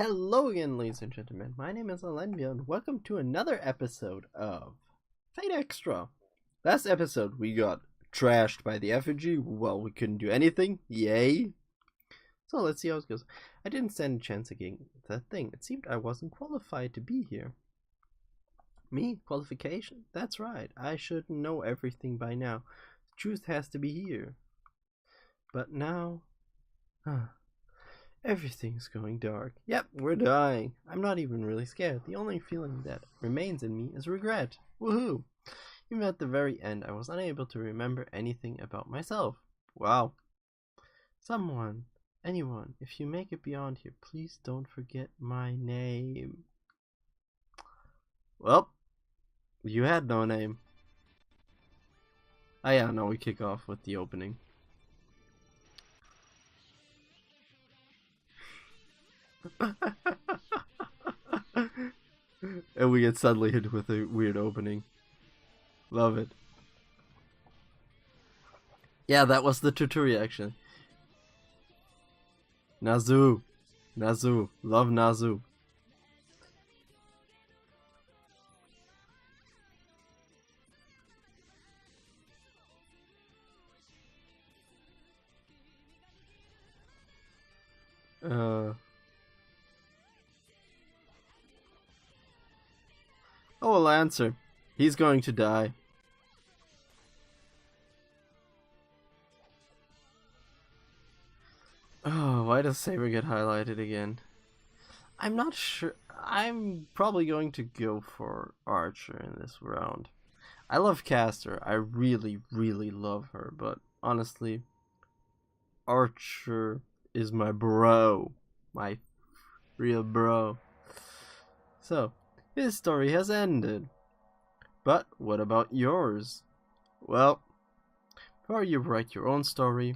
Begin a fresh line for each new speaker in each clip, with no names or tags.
Hello again, ladies and gentlemen. My name is Alenvia, and welcome to another episode of Fate Extra. Last episode, we got trashed by the effigy. Well, we couldn't do anything. Yay. So let's see how it goes. I didn't stand a chance against that thing. It seemed I wasn't qualified to be here. Me? Qualification? That's right. I should know everything by now. The truth has to be here. But now... everything's going dark. Yep, we're dying. I'm not even really scared. The only feeling that remains in me is regret. Woohoo! Even at the very end, I was unable to remember anything about myself. Wow. Someone, anyone, if you make it beyond here, please don't forget my name. Well, you had no name. Oh yeah, no, we kick off with the opening. And we get suddenly hit with a weird opening. Love it. Yeah, that was the tutu reaction. Nazu. Nazu. Love Nazu. Oh, a Lancer. He's going to die. Oh, why does Saber get highlighted again? I'm not sure. I'm probably going to go for Archer in this round. I love Caster. I really, really love her. But honestly, Archer is my bro. My real bro. So, his story has ended. But what about yours? Well, before you write your own story,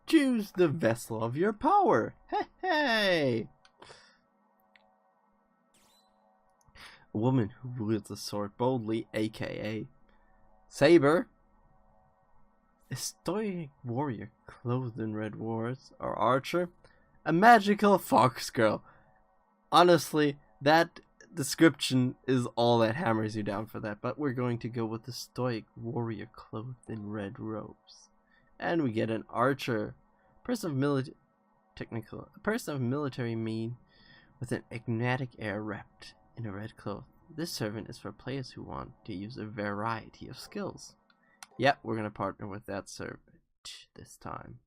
choose the vessel of your power. Hey, hey! A woman who wields a sword boldly, aka Saber. A stoic warrior clothed in red wars, or Archer. A magical fox girl. Honestly, that description is all that hammers you down for that, but we're going to go with the stoic warrior clothed in red robes. And we get an archer, a person of military mien with an enigmatic air wrapped in a red cloth. This servant is for players who want to use a variety of skills. Yep, we're going to partner with that servant this time.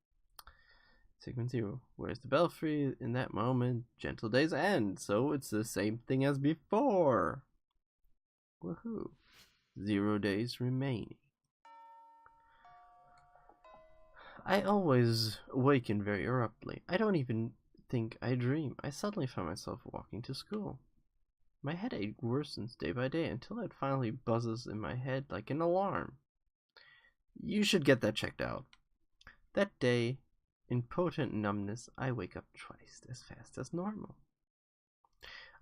Segment 0. Where's the belfry? In that moment, gentle days end. So it's the same thing as before. Woohoo. 0 days remaining. I always awaken very abruptly. I don't even think I dream. I suddenly find myself walking to school. My headache worsens day by day until it finally buzzes in my head like an alarm. You should get that checked out. That day, in potent numbness, I wake up twice as fast as normal.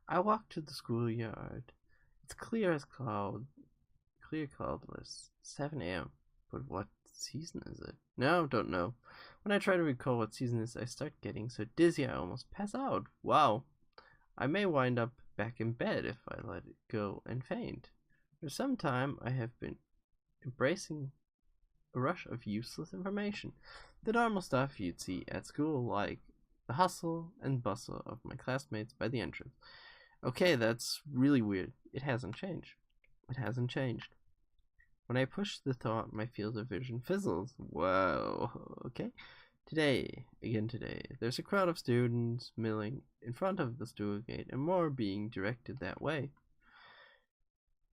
I walk to the schoolyard. It's clear as cloud, clear cloudless. 7 a.m. But what season is it? No, don't know. When I try to recall what season it is, I start getting so dizzy I almost pass out. Wow. I may wind up back in bed if I let it go and faint. For some time, I have been embracing a rush of useless information. The normal stuff you'd see at school, like the hustle and bustle of my classmates by the entrance. Okay, that's really weird. It hasn't changed. It hasn't changed. When I push the thought, my field of vision fizzles. Whoa, okay. Today, there's a crowd of students milling in front of the school gate and more being directed that way.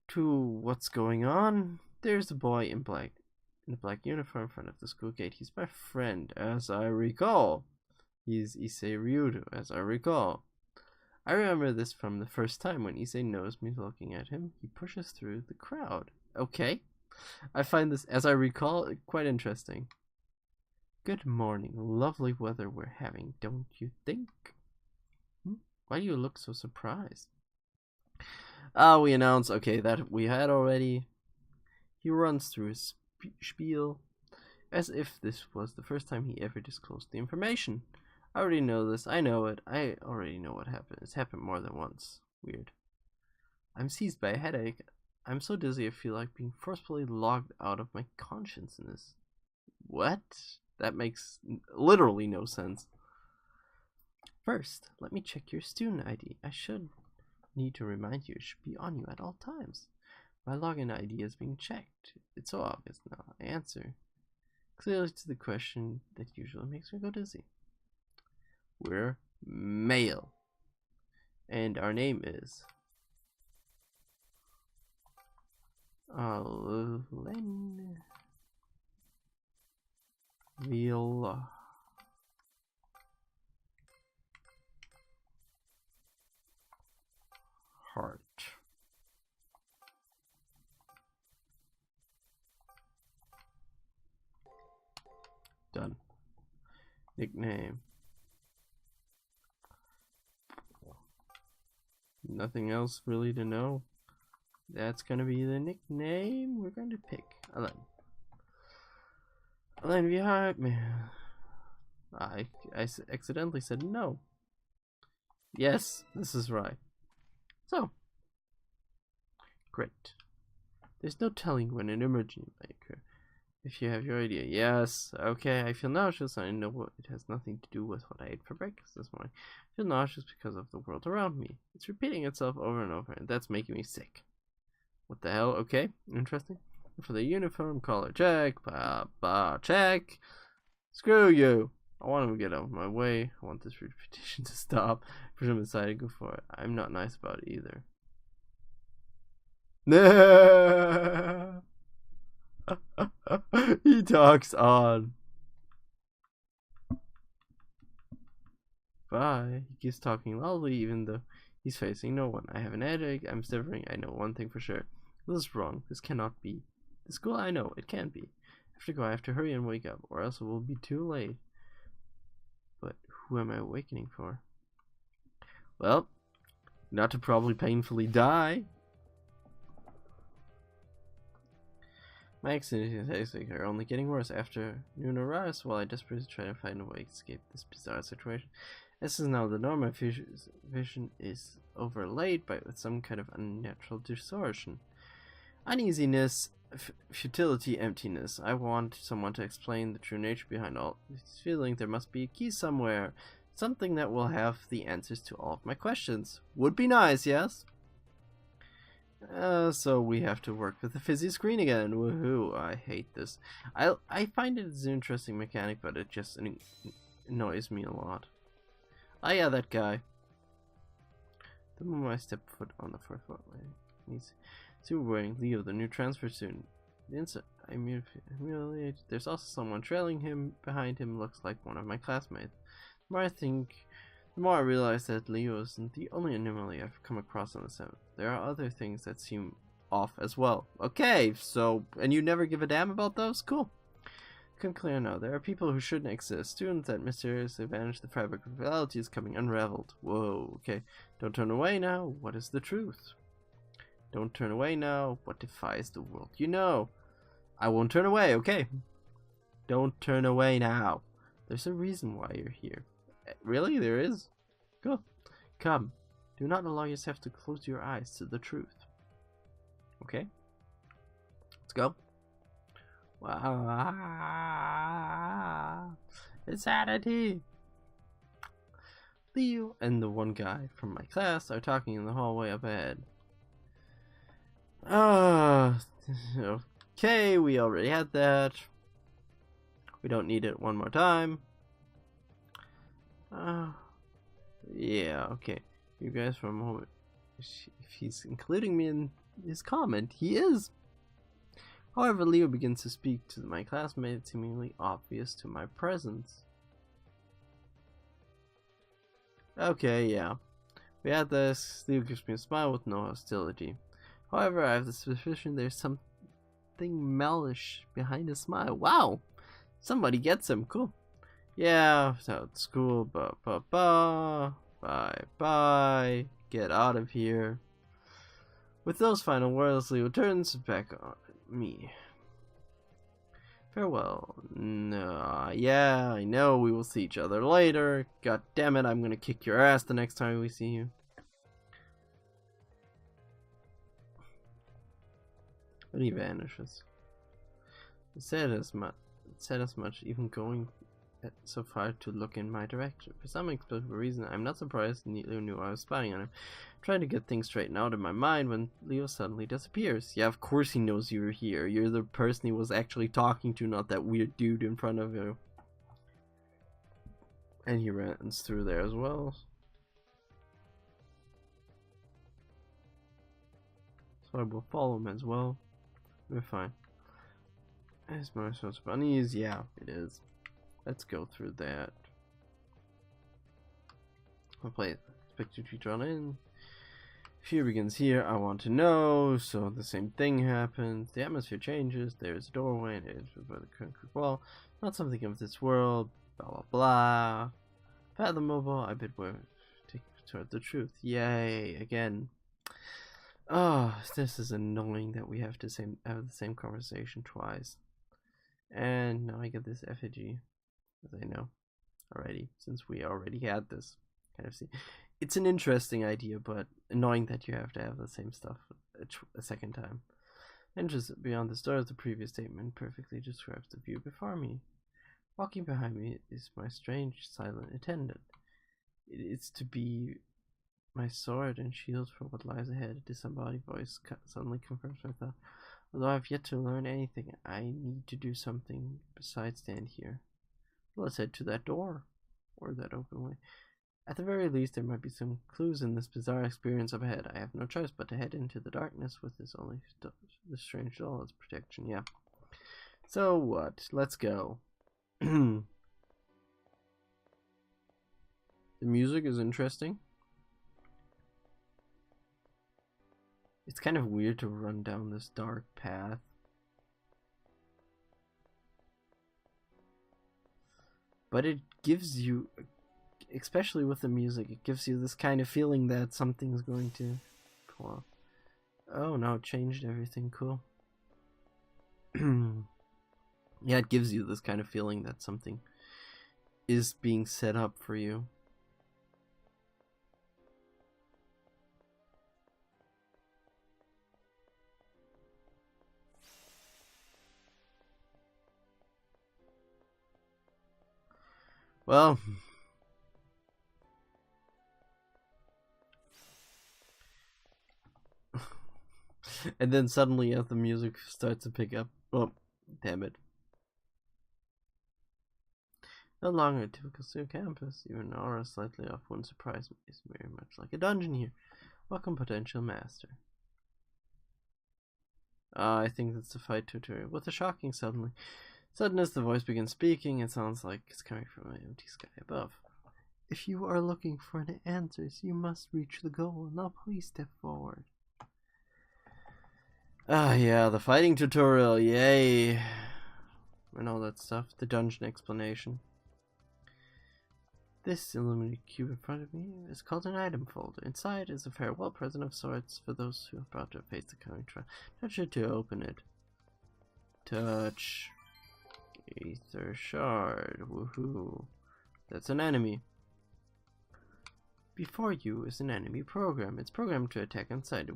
To what's going on? There's a boy in a black uniform in front of the school gate. He's my friend, as I recall. He's Issei Ryudo, as I recall. I remember this from the first time when Issei knows me looking at him. He pushes through the crowd. Okay. I find this, as I recall, quite interesting. Good morning. Lovely weather we're having, don't you think? Why do you look so surprised? We announced, okay, that we had already. He runs through his spiel as if this was the first time he ever disclosed the information. I already know this. I know it. I already know what happened. It's happened more than once. Weird. I'm seized by a headache. I'm so dizzy I feel like being forcefully logged out of my consciousness. What? That makes literally no sense. First, let me check your student ID. I should need to remind you it should be on you at all times. My login ID is being checked. It's so obvious now. I answer clearly to the question that usually makes me go dizzy. We're male. And our name is Len Villa. Heart. Done. Nickname. Nothing else really to know. That's gonna be the nickname we're going to pick. Alen. Alen Vihart, man. I accidentally said no. Yes, this is right. So, great. There's no telling when an emergency may occur. If you have your idea, yes. Okay, I feel nauseous. I know it has nothing to do with what I ate for breakfast this morning. I feel nauseous because of the world around me. It's repeating itself over and over, and that's making me sick. What the hell? Okay, interesting. For the uniform collar, check. Check. Screw you. I want him to get out of my way. I want this repetition to stop. Presume decided to go for it. I'm not nice about it either. No. He talks on. Bye. He keeps talking loudly even though he's facing no one. I have an headache. I'm shivering. I know one thing for sure. This is wrong. This cannot be. The school I know. It can't be. I have to go. I have to hurry and wake up or else it will be too late. But who am I awakening for? Well, not to probably painfully die. My accidents are only getting worse. After noon arrives, while I desperately try to find a way to escape this bizarre situation. This is now the norm. My vision is overlaid by some kind of unnatural distortion. Uneasiness, futility, emptiness. I want someone to explain the true nature behind all this feeling. There must be a key somewhere. Something that will have the answers to all of my questions. Would be nice, yes? So we have to work with the fizzy screen again. Woohoo, I hate this. I find it as an interesting mechanic, but it just annoys me a lot. Oh yeah, that guy. The moment I step foot on the fourth floor, he's super wearing Leo, the new transfer student. The instant I'm humiliated. There's also someone trailing him. Behind him looks like one of my classmates. The more I think, the more I realize that Leo isn't the only anomaly I've come across on the 7th. There are other things that seem off as well. Okay, so, and you never give a damn about those? Cool. Come clear now. There are people who shouldn't exist. Students that mysteriously vanish. The fabric of reality is coming unraveled. Whoa, okay. Don't turn away now. What is the truth? Don't turn away now. What defies the world? You know. I won't turn away, okay? Don't turn away now. There's a reason why you're here. Really? There is? Cool. Come. Do not allow yourself to close your eyes to the truth. Okay? Let's go. Wow. Insanity. Leo and the one guy from my class are talking in the hallway up ahead. Okay, we already had that. We don't need it one more time. Yeah, okay. You guys for a moment. If he's including me in his comment, he is. However, Leo begins to speak to my classmate, it's seemingly obvious to my presence. Okay, yeah. We had this. Leo gives me a smile with no hostility. However, I have the suspicion there's something malicious behind his smile. Wow! Somebody gets him. Cool. Yeah, out of school. Bye. Get out of here. With those final words, Leo turns back on me. Farewell. No, yeah, I know we will see each other later. God damn it, I'm gonna kick your ass the next time we see you. But he vanishes. It said as much, even going so far to look in my direction. For some explicable reason, I'm not surprised Leo knew I was spying on him. I'm trying to get things straightened out in my mind when Leo suddenly disappears. Yeah, of course he knows you're here. You're the person he was actually talking to, not that weird dude in front of you. And he runs through there as well. So I will follow him as well. We're fine. Is my source of unease? Yeah, it is. Let's go through that. I'll play it. Expect you to be drawn in. Fear begins here. I want to know. So the same thing happens. The atmosphere changes. There's a doorway and it's by the concrete wall. Not something of this world. Blah blah blah. Fathomable. I bid we're taking toward the truth. Yay! Again. Oh, this is annoying that we have to have the same conversation twice. And now I get this effigy, as I know already, since we already had this kind of scene. It's an interesting idea, but annoying that you have to have the same stuff a second time. And just beyond the stars, the previous statement perfectly describes the view before me. Walking behind me is my strange, silent attendant. It is to be my sword and shield for what lies ahead. A disembodied voice suddenly confirms my thought. Although I've yet to learn anything, I need to do something besides stand here. Let's head to that door, or that open way. At the very least, there might be some clues in this bizarre experience up ahead. I have no choice but to head into the darkness with this strange doll as protection. Yeah. So what? Let's go. The music is interesting. It's kind of weird to run down this dark path. But it gives you, especially with the music, it gives you this kind of feeling that something's going to pull off. Oh no, it changed everything. Cool. Yeah, it gives you this kind of feeling that something is being set up for you. Well, and then suddenly as the music starts to pick up, oh, damn it. No longer a typical zoo campus, even an aura slightly off wouldn't surprise me. It's very much like a dungeon here. Welcome, potential master. I think that's the fight tutorial. With a shocking suddenness, the voice begins speaking. It sounds like it's coming from an empty sky above. If you are looking for the answers, you must reach the goal. Now please step forward. Ah, yeah, the fighting tutorial, yay. And all that stuff. The dungeon explanation. This illuminated cube in front of me is called an item folder. Inside is a farewell present of sorts for those who are about to face the coming trial. Touch it to open it. Touch. Aether shard. Woohoo. That's an enemy. Before you is an enemy program. It's programmed to attack on sight.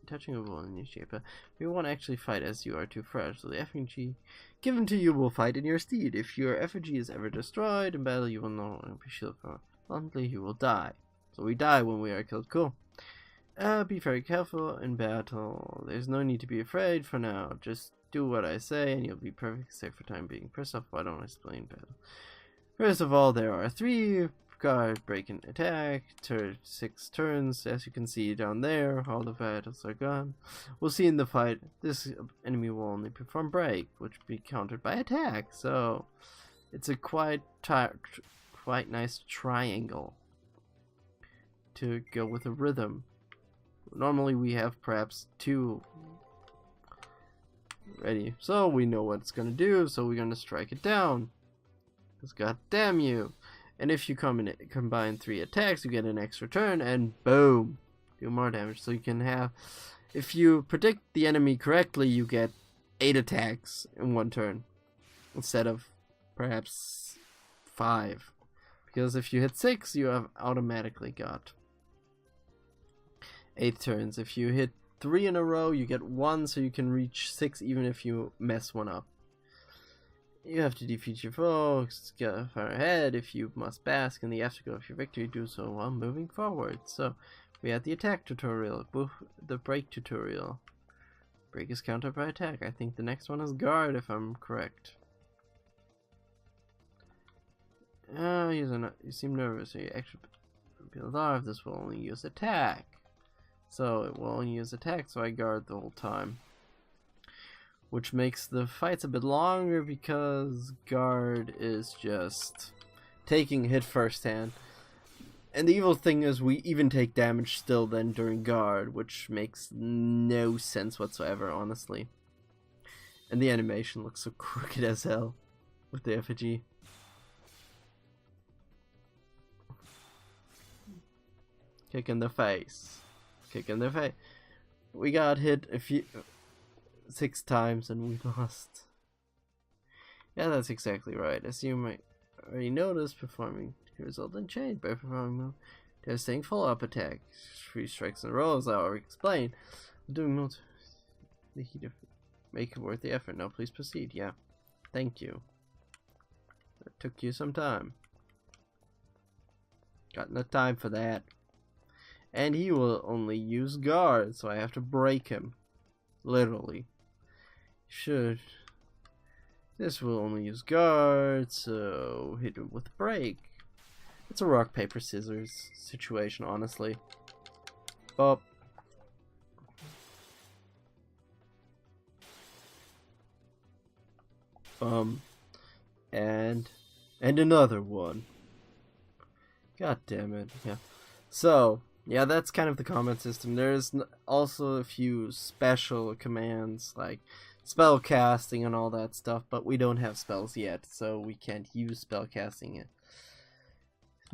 Touching it will initiate, but we won't actually fight as you are too fragile. The effigy given to you will fight in your stead. If your effigy is ever destroyed in battle, you will no longer be shielded for. Bluntly, you will die. So we die when we are killed. Cool. Be very careful in battle. There's no need to be afraid for now. Just do what I say and you'll be perfectly safe for time being. First off, why don't I explain battle? First of all, there are 3 guard, break, and attack. 6 turns. As you can see down there, all the battles are gone. We'll see in the fight, this enemy will only perform break, which will be countered by attack. So, it's a quite nice triangle to go with a rhythm. Normally we have perhaps 2 ready. So we know what it's gonna do, so we're gonna strike it down. Because god damn you. And if you combine 3 attacks, you get an extra turn, and boom, do more damage. So you can have, if you predict the enemy correctly, you get 8 attacks in 1 turn. instead of perhaps 5. Because if you hit 6, you have automatically got 8 turns. If you hit 3 in a row, you get 1, so you can reach 6 even if you mess one up. You have to defeat your foes, get far ahead. If you must bask in the afterglow of your victory, do so while moving forward. So, we had the attack tutorial, the break tutorial. Break is countered by attack. I think the next one is guard, if I'm correct. You seem nervous, so you actually feel off. This will only use attack. So it will only use attack, so I guard the whole time. Which makes the fights a bit longer because guard is just taking a hit firsthand. And the evil thing is we even take damage still then during guard, which makes no sense whatsoever, honestly. And the animation looks so crooked as hell with the effigy. Kick in the face. Kick in the face. We got hit 6 times and we lost. Yeah, that's exactly right. As you might already notice, performing can result in change by performing move. Devastating follow-up attack. 3 strikes in a row, as I already explained. Doing multi the heat of make it worth the effort. Now please proceed. Yeah. Thank you. That took you some time. Got no time for that. And he will only use guard, so I have to break him. Literally. Should. This will only use guard, so hit him with break. It's a rock, paper, scissors situation, honestly. Bop. And another one. God damn it. Yeah. So, yeah, that's kind of the combat system. There's also a few special commands like spell casting and all that stuff, but we don't have spells yet, so we can't use spell casting it.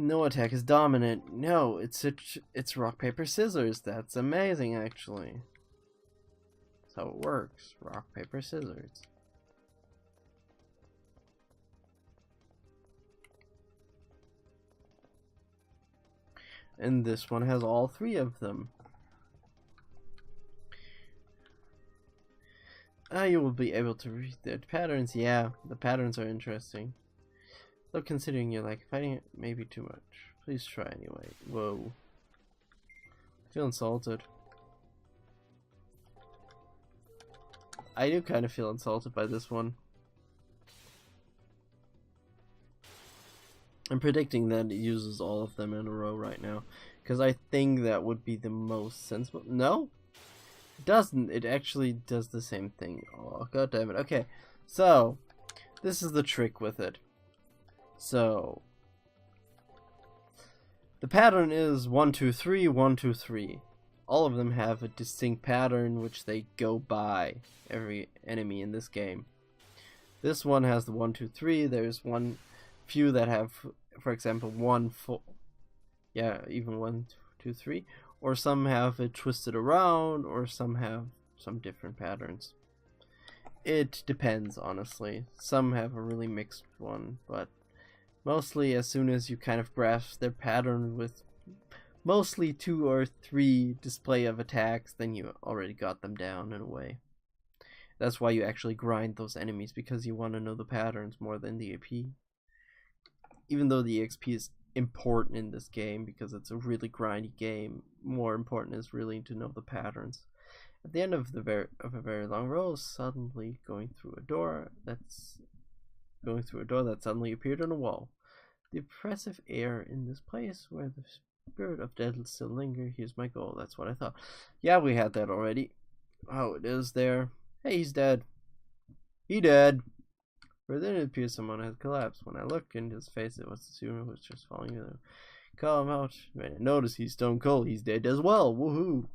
No attack is dominant. No, it's rock, paper, scissors. That's amazing, actually. That's how it works. Rock, paper, scissors. And this one has all 3 of them. You will be able to read the patterns. Yeah, the patterns are interesting. Though considering you like fighting it, maybe too much. Please try anyway. Whoa. I feel insulted. I do kind of feel insulted by this one. I'm predicting that it uses all of them in a row right now, because I think that would be the most sensible. No? It doesn't. It actually does the same thing. Oh, god damn it. Okay, so this is the trick with it. So the pattern is 1 2 3 1 2 3. All of them have a distinct pattern which they go by, every enemy in this game. This one has the 1 2 3. There's few that have, for example, 1 4. Yeah, even 1 2 3. Or some have it twisted around, or some have some different patterns. It depends, honestly. Some have a really mixed one, but mostly as soon as you kind of grasp their pattern with mostly 2 or 3 display of attacks, then you already got them down in a way. That's why you actually grind those enemies, because you want to know the patterns more than the AP. Even though the XP is important in this game because it's a really grindy game, more important is really to know the patterns. At the end of a very long row, suddenly going through a door that suddenly appeared on a wall. The oppressive air in this place where the spirit of death still linger. Here's my goal. That's what I thought. Yeah, we had that already. Oh, it is there. Hey, he's dead. He dead. For then it appears someone has collapsed. When I look in his face, it was the student who was just falling in. Call him out. I notice he's stone cold. He's dead as well. Woohoo!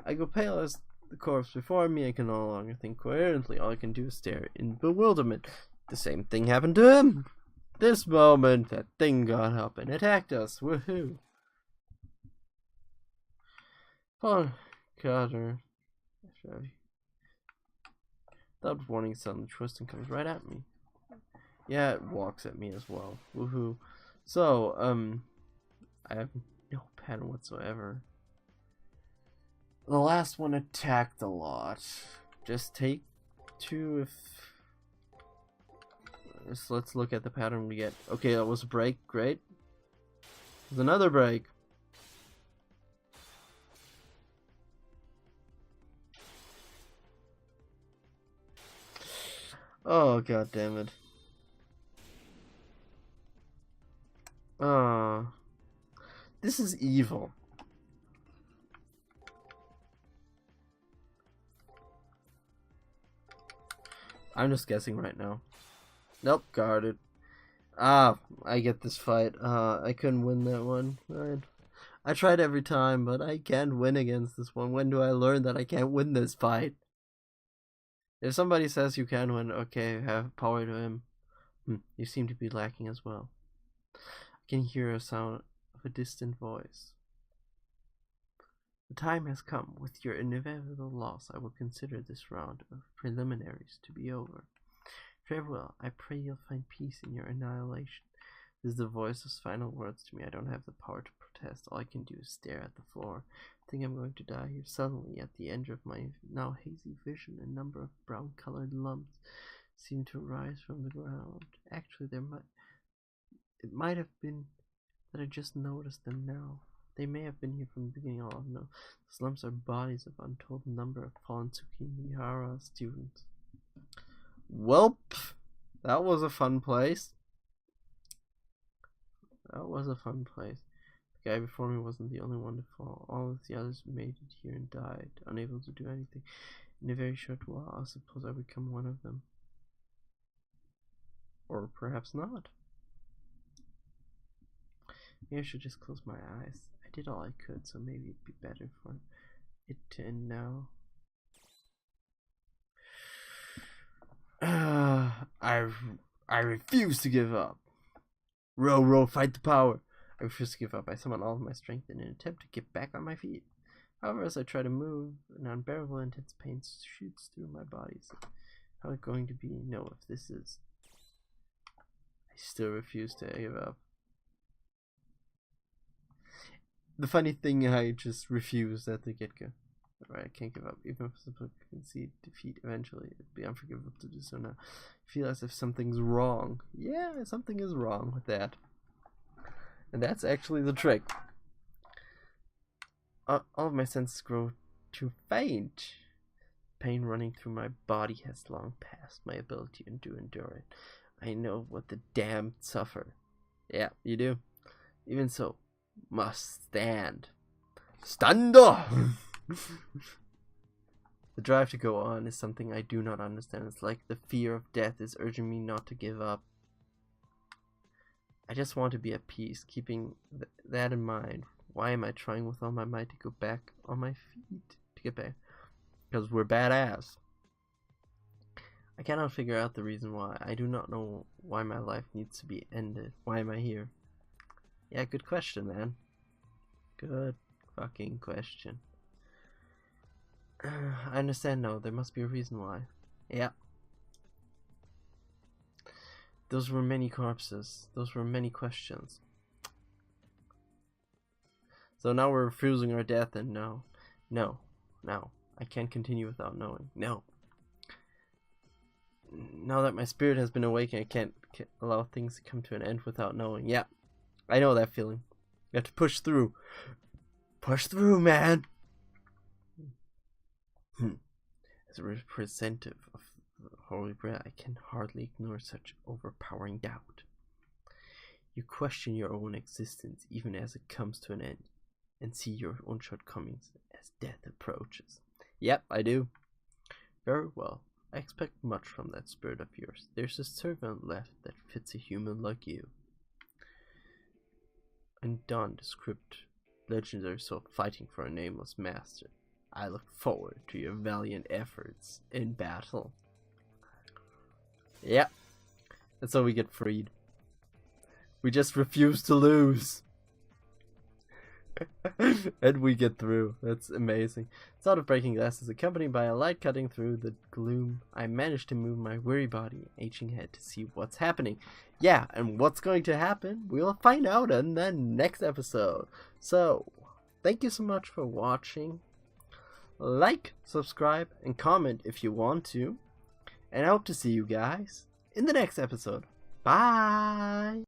I go pale as the corpse before me. I can no longer think coherently. All I can do is stare in bewilderment. The same thing happened to him. This moment, that thing got up and attacked us. Woohoo! Fallen Cutter. Without warning, suddenly Tristan comes right at me. Yeah, it walks at me as well. Woohoo. So, I have no pattern whatsoever. The last one attacked a lot. Just take 2 if... So let's look at the pattern we get. Okay, that was a break. Great. There's another break. Oh, god damn it. This is evil. I'm just guessing right now. Nope, guarded. Ah, I get this fight. I couldn't win that one. I tried every time, but I can't win against this one. When do I learn that I can't win this fight? If somebody says you can win, okay, have power to him. You seem to be lacking as well. I can hear a sound of a distant voice. The time has come. With your inevitable loss, I will consider this round of preliminaries to be over. Farewell. I pray you'll find peace in your annihilation. This is the voice's final words to me. I don't have the power to protest. All I can do is stare at the floor. I think I'm going to die here. Suddenly, at the edge of my now hazy vision, a number of brown-colored lumps seem to rise from the ground. Actually, it might have been that I just noticed them now. They may have been here from the beginning. All I know. The slumps are bodies of untold number of fallen Tsukimihara students. Welp, that was a fun place. That was a fun place. The guy before me wasn't the only one to fall. All of the others made it here and died, unable to do anything. In a very short while, I suppose I would become one of them. Or perhaps not. Maybe I should just close my eyes. I did all I could, so maybe it'd be better for it to end now. I refuse to give up. Row, fight the power. I refuse to give up. I summon all of my strength in an attempt to get back on my feet. However, as I try to move, an unbearable intense pain shoots through my body. So how is it going to be? No, if this is... I still refuse to give up. The funny thing, I just refused at the get-go. Right, I can't give up. Even if I concede defeat eventually, it'd be unforgivable to do so now. I feel as if something's wrong. Yeah, something is wrong with that. And that's actually the trick. All of my senses grow too faint. Pain running through my body has long passed my ability to endure it. I know what the damned suffer. Yeah, you do. Even so, must stand. Stand up! The drive to go on is something I do not understand. It's like the fear of death is urging me not to give up. I just want to be at peace, keeping that in mind. Why am I trying with all my might to go back on my feet? To get back? Because we're badass. I cannot figure out the reason why. I do not know why my life needs to be ended. Why am I here? Yeah, good question, man. Good fucking question. I understand now. There must be a reason why. Yeah. Those were many corpses. Those were many questions. So now we're refusing our death, and no. I can't continue without knowing. No. Now that my spirit has been awakened, I can't allow things to come to an end without knowing. Yeah. I know that feeling. You have to push through. Push through, man! As a representative of the Holy Grail, I can hardly ignore such overpowering doubt. You question your own existence even as it comes to an end, and see your own shortcomings as death approaches. Yep, I do. Very well. I expect much from that spirit of yours. There's a servant left that fits a human like you. And Dawn, the script legendary soul fighting for a nameless master. I look forward to your valiant efforts in battle. Yep. That's how we get freed. We just refuse to lose. And we get through. That's amazing. Sound of breaking glass is accompanied by a light cutting through the gloom. I managed to move my weary body, aching head to see what's happening. Yeah, and what's going to happen, we'll find out in the next episode. So, thank you so much for watching. Like, subscribe, and comment if you want to. And I hope to see you guys in the next episode. Bye!